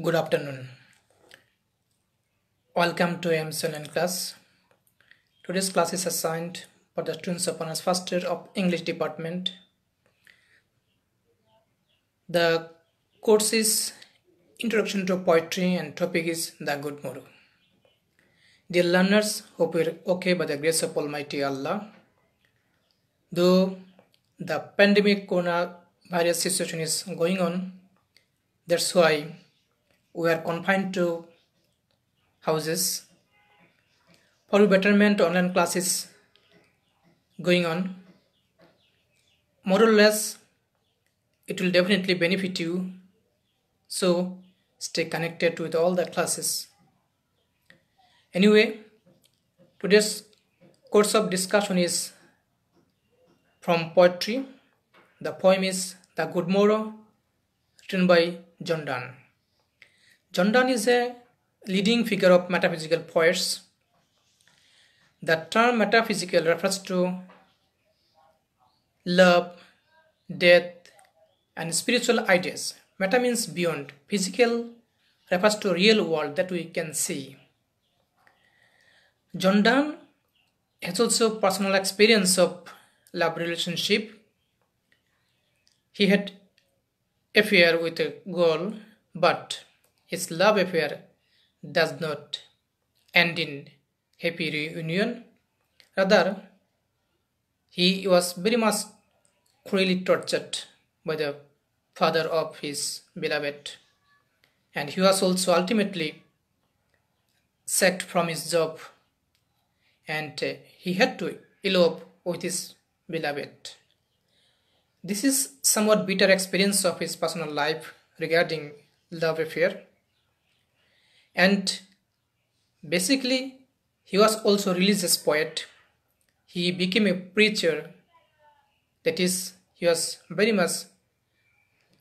Good afternoon. Welcome to AMC online class. Today's class is assigned for the students of honors first year of English department. The course is Introduction to Poetry and topic is the Good Morrow. Dear learners, hope you're okay by the grace of Almighty Allah. Though the pandemic coronavirus situation is going on, that's why we are confined to houses. For betterment, online classes going on. More or less, it will definitely benefit you. So stay connected with all the classes. Anyway, today's course of discussion is from poetry. The poem is The Good Morrow, written by John Donne. John Donne is a leading figure of metaphysical poets. The term metaphysical refers to love, death, and spiritual ideas. Meta means beyond. Physical refers to real world that we can see. John Donne has also personal experience of love relationship. He had affair with a girl, but his love affair does not end in happy reunion. Rather, he was very much cruelly tortured by the father of his beloved, and he was also ultimately sacked from his job, and he had to elope with his beloved. This is somewhat bitter experience of his personal life regarding love affair, and basically he was also a religious poet. He became a preacher, that is, he was very much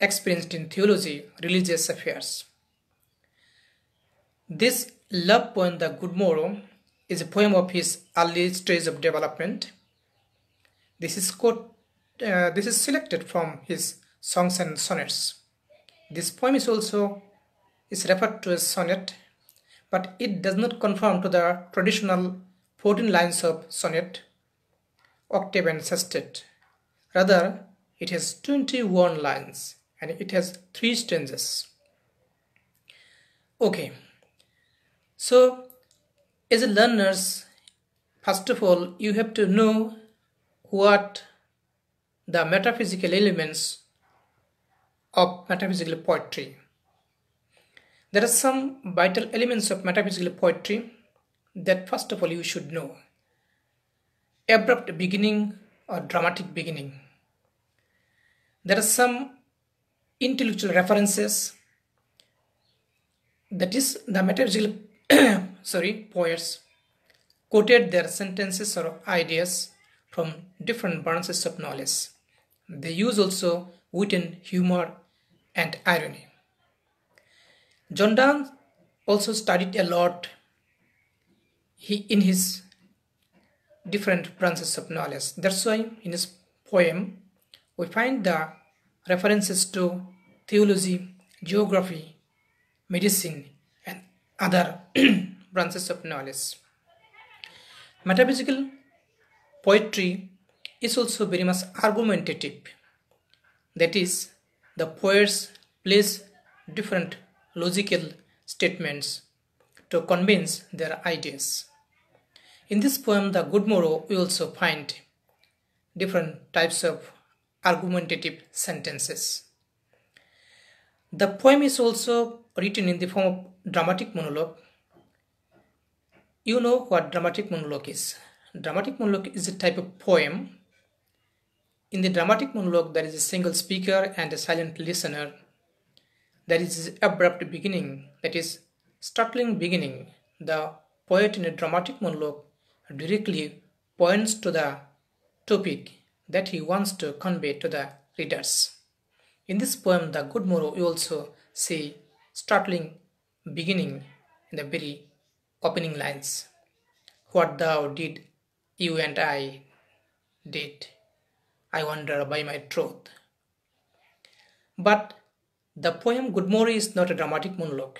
experienced in theology, religious affairs. This love poem, The Good Morrow, is a poem of his early stage of development. This is selected from his songs and sonnets. This poem is also referred to as sonnet, but it does not conform to the traditional 14 lines of sonnet, octave and sestet. Rather, it has 21 lines and it has 3 stanzas. Okay, so as a learners, first of all, you have to know what the metaphysical elements of metaphysical poetry. There are some vital elements of metaphysical poetry that first of all you should know. Abrupt beginning or dramatic beginning. There are some intellectual references, that is, the metaphysical poets quoted their sentences or ideas from different branches of knowledge. They use also wit and humor and irony. John Donne also studied a lot in his different branches of knowledge. That's why in his poem we find the references to theology, geography, medicine, and other branches of knowledge. Metaphysical poetry is also very much argumentative. That is, the poets place different logical statements to convince their ideas. In this poem, The Good Morrow, we also find different types of argumentative sentences. The poem is also written in the form of dramatic monologue. You know what dramatic monologue is. Dramatic monologue is a type of poem. In the dramatic monologue, there is a single speaker and a silent listener. There is abrupt beginning, that is, startling beginning. The poet in a dramatic monologue directly points to the topic that he wants to convey to the readers. In this poem, The Good Morrow, you also see startling beginning in the very opening lines. What thou did, you and I did, I wonder by my troth. But The poem Good Morrow is not a dramatic monologue.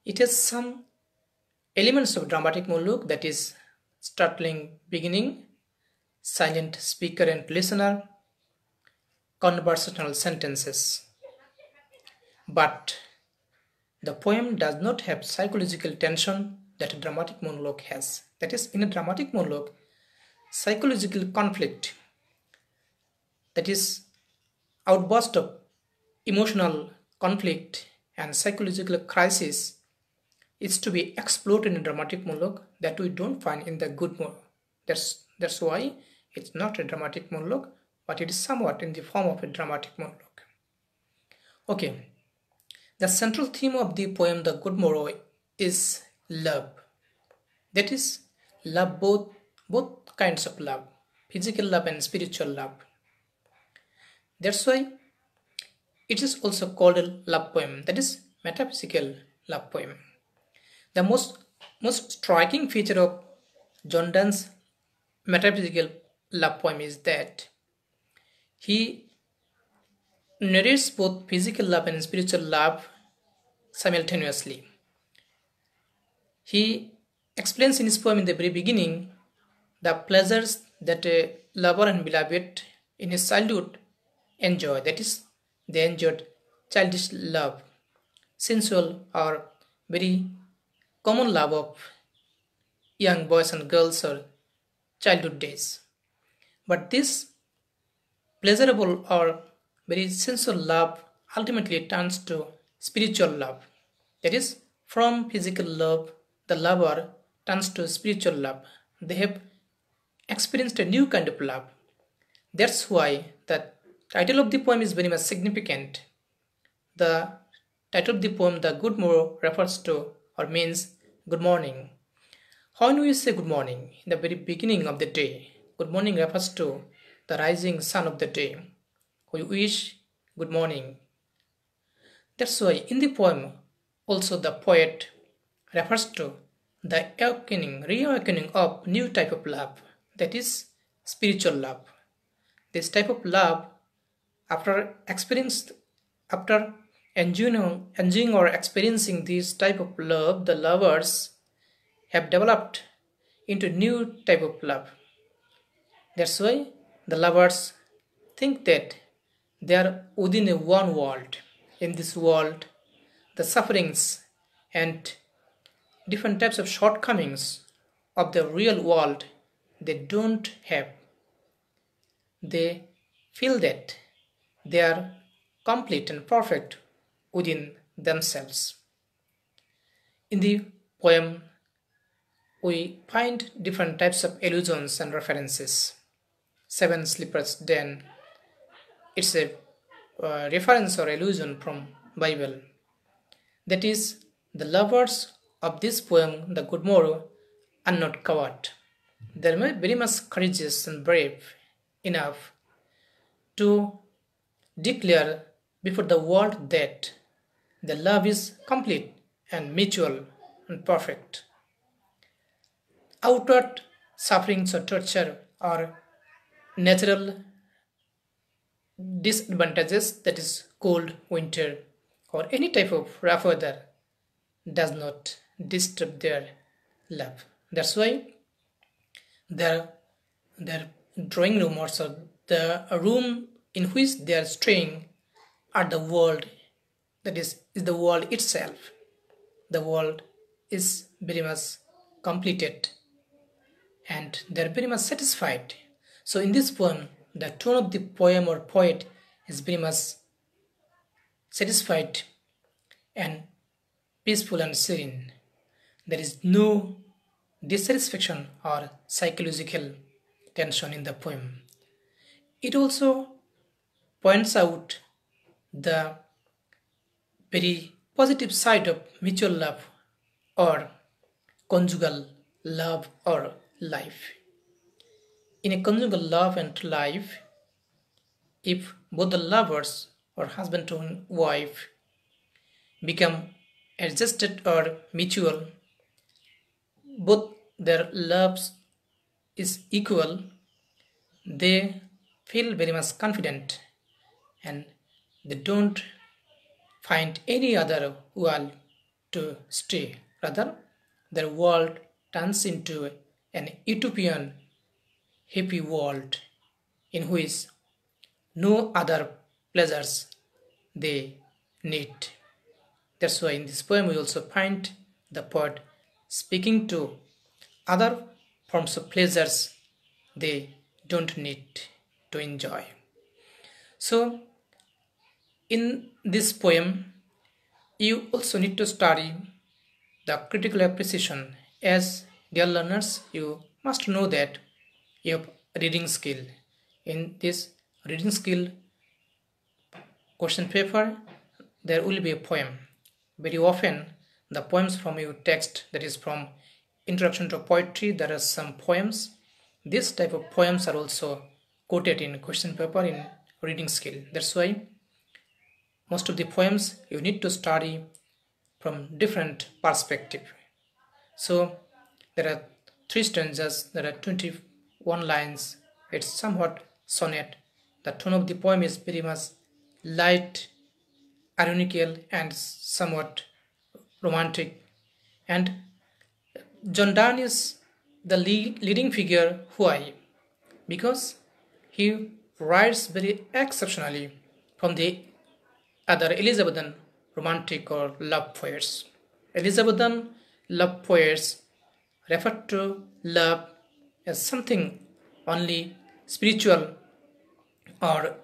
It has some elements of dramatic monologue, that is startling beginning, silent speaker and listener, conversational sentences. But the poem does not have psychological tension that a dramatic monologue has. That is, in a dramatic monologue, psychological conflict, that is outburst of emotional conflict and psychological crisis, is to be explored in a dramatic monologue that we don't find in the Good Morrow. That's why it's not a dramatic monologue, but it is somewhat in the form of a dramatic monologue. Okay, the central theme of the poem The Good Morrow is love. That is, love, both kinds of love, physical love and spiritual love. That's why it is also called a love poem, that is metaphysical love poem. The most striking feature of John Donne's metaphysical love poem is that he narrates both physical love and spiritual love simultaneously. He explains in his poem in the very beginning the pleasures that a lover and beloved in his childhood enjoy. That is, they enjoyed childish love, sensual or very common love of young boys and girls or childhood days. But this pleasurable or very sensual love ultimately turns to spiritual love. That is, from physical love, the lover turns to spiritual love. They have experienced a new kind of love. That's why the title of the poem is very much significant. The title of the poem, The Good Morrow, refers to or means good morning. When we say good morning in the very beginning of the day, good morning refers to the rising sun of the day. We wish good morning. That's why in the poem also the poet refers to the reawakening of new type of love, that is spiritual love. This type of love, after enjoying or experiencing this type of love, the lovers have developed into new type of love. That's why the lovers think that they are within a one world. In this world, the sufferings and different types of shortcomings of the real world they don't have. They feel that they are complete and perfect within themselves. In the poem, we find different types of allusions and references. Seven Sleepers Den, it's a reference or allusion from Bible. That is, the lovers of this poem, The Good Morrow, are not coward. They are very much courageous and brave enough to declare before the world that the love is complete and mutual and perfect. Outward sufferings or torture or natural disadvantages, that is cold, winter, or any type of rough weather, does not disturb their love. That's why their drawing room or so the room in which they are staying are the world, that is the world itself. The world is very much completed and they are very much satisfied. So in this poem, the tone of the poem or poet is very much satisfied and peaceful and serene. There is no dissatisfaction or psychological tension in the poem. It also points out the very positive side of mutual love or conjugal love or life. In a conjugal love and life, if both the lovers or husband and wife become adjusted or mutual, both their loves is equal, they feel very much confident and they don't find any other world to stay. Rather, their world turns into an utopian, happy world in which no other pleasures they need. That's why in this poem we also find the poet speaking to other forms of pleasures they don't need to enjoy. So, in this poem, you also need to study the critical appreciation. As dear learners, you must know that you have reading skill. In this reading skill question paper, there will be a poem. Very often, the poems from your text, that is from Introduction to Poetry, there are some poems. This type of poems are also quoted in question paper in reading skill. That's why most of the poems you need to study from different perspective. So there are 3 stanzas, there are 21 lines. It's somewhat sonnet. The tone of the poem is very much light, ironical, and somewhat romantic. And John Donne is the leading figure. Why? Because he writes very exceptionally from the other Elizabethan romantic or love poets. Elizabethan love poets refer to love as something only spiritual or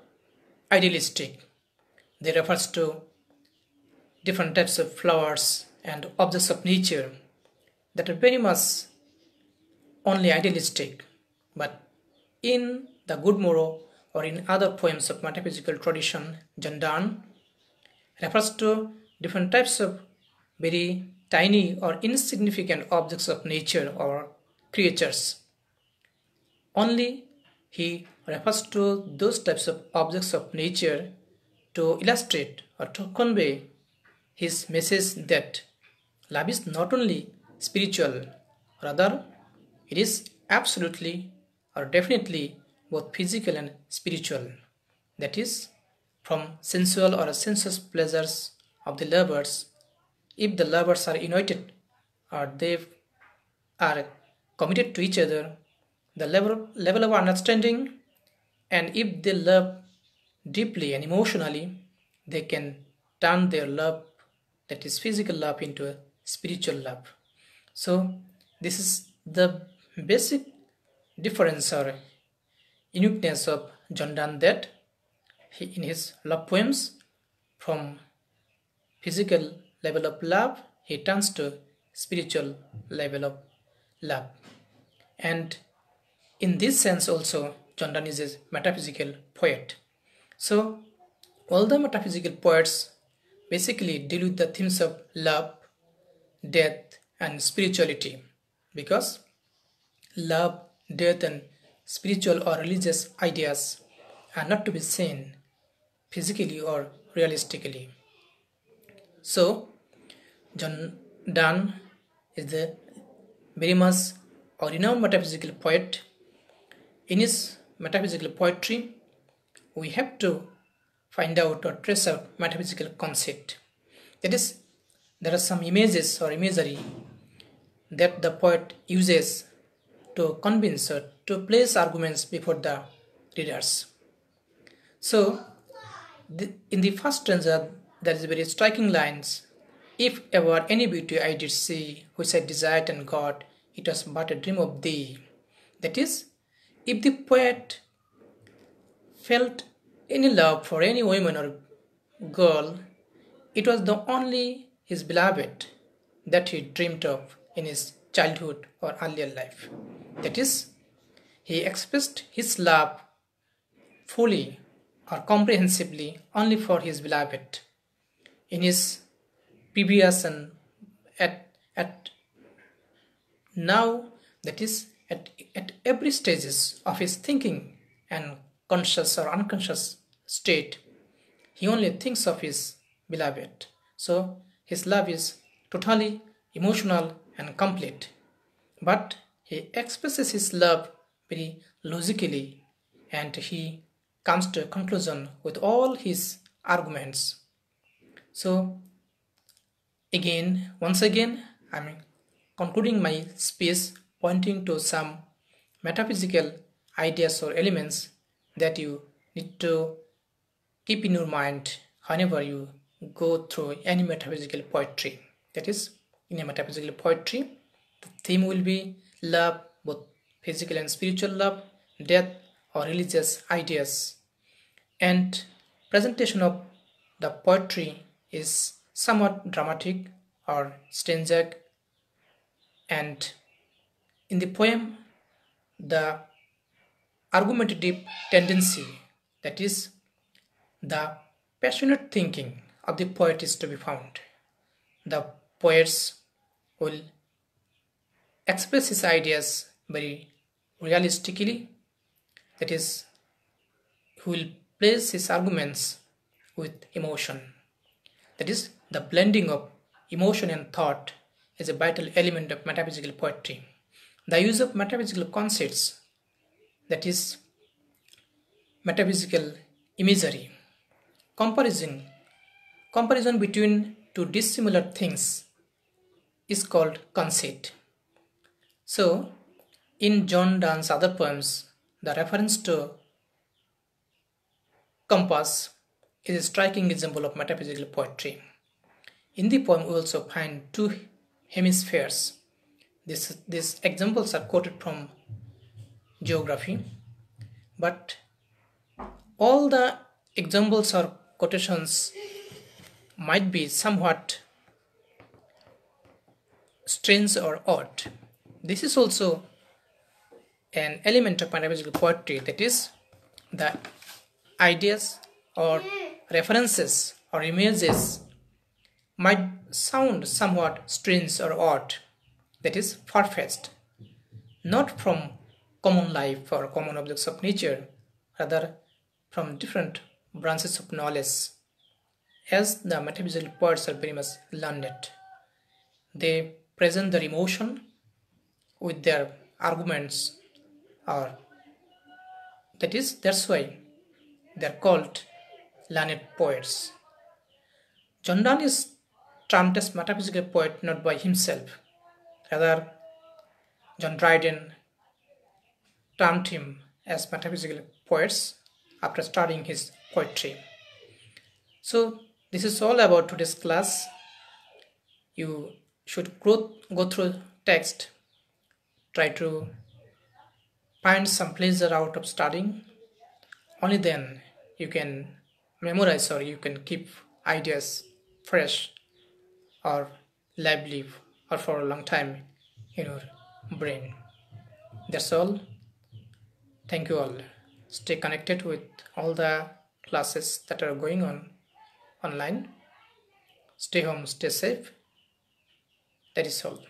idealistic. They refer to different types of flowers and objects of nature that are very much only idealistic. But in the Good Morrow or in other poems of metaphysical tradition, John Donne refers to different types of very tiny or insignificant objects of nature or creatures. Only he refers to those types of objects of nature to illustrate or to convey his message that love is not only spiritual, rather it is absolutely or definitely both physical and spiritual. That is, from sensual or sensuous pleasures of the lovers, if the lovers are united or they are committed to each other, the level of understanding, and if they love deeply and emotionally, they can turn their love, that is physical love, into a spiritual love. So this is the basic difference or uniqueness of John Donne, that he, in his love poems, from physical level of love, he turns to spiritual level of love. And in this sense also, John Donne is a metaphysical poet. So all the metaphysical poets basically deal with the themes of love, death, and spirituality, because love, death, and spiritual or religious ideas are not to be seen physically or realistically. So John Donne is the very much a renowned metaphysical poet. In his metaphysical poetry, we have to find out or trace out metaphysical concept. That is, there are some images or imagery that the poet uses to convince or to place arguments before the readers. So, in the first stanza, there is very striking lines. If ever any beauty I did see, which I desired and got, it was but a dream of thee. That is, if the poet felt any love for any woman or girl, it was the only his beloved that he dreamed of in his childhood or earlier life. That is, he expressed his love fully or comprehensively only for his beloved. In his previous and at now, that is, at every stages of his thinking and conscious or unconscious state, he only thinks of his beloved. So his love is totally emotional and complete. But he expresses his love very logically, and he comes to a conclusion with all his arguments. So once again, I'm concluding my speech pointing to some metaphysical ideas or elements that you need to keep in your mind whenever you go through any metaphysical poetry. That is, in a metaphysical poetry, the theme will be love, both physical and spiritual love, death, or religious ideas. And presentation of the poetry is somewhat dramatic or stanzic, and in the poem, the argumentative tendency, that is, the passionate thinking of the poet is to be found. The poets will express his ideas very realistically, that is, he will place his arguments with emotion. That is, the blending of emotion and thought is a vital element of metaphysical poetry. The use of metaphysical concepts, that is, metaphysical imagery, comparison between two dissimilar things is called conceit. So, in John Donne's other poems, the reference to compass is a striking example of metaphysical poetry. In the poem, we also find two hemispheres. These examples are quoted from geography, but all the examples or quotations might be somewhat strange or odd. This is also an element of metaphysical poetry, that is, the ideas or references or images might sound somewhat strange or odd, that is, far-fetched, not from common life or common objects of nature, rather from different branches of knowledge. As the metaphysical poets are very much learned, they present their emotion with their arguments, or that's why they're called learned poets. John Donne is termed as metaphysical poet not by himself, rather John Dryden termed him as metaphysical poets after studying his poetry. So this is all about today's class. You should go through text, try to find some pleasure out of studying. Only then you can memorize or you can keep ideas fresh or lively or for a long time in your brain. That's all. Thank you all. Stay connected with all the classes that are going on online. Stay home, stay safe. That is all.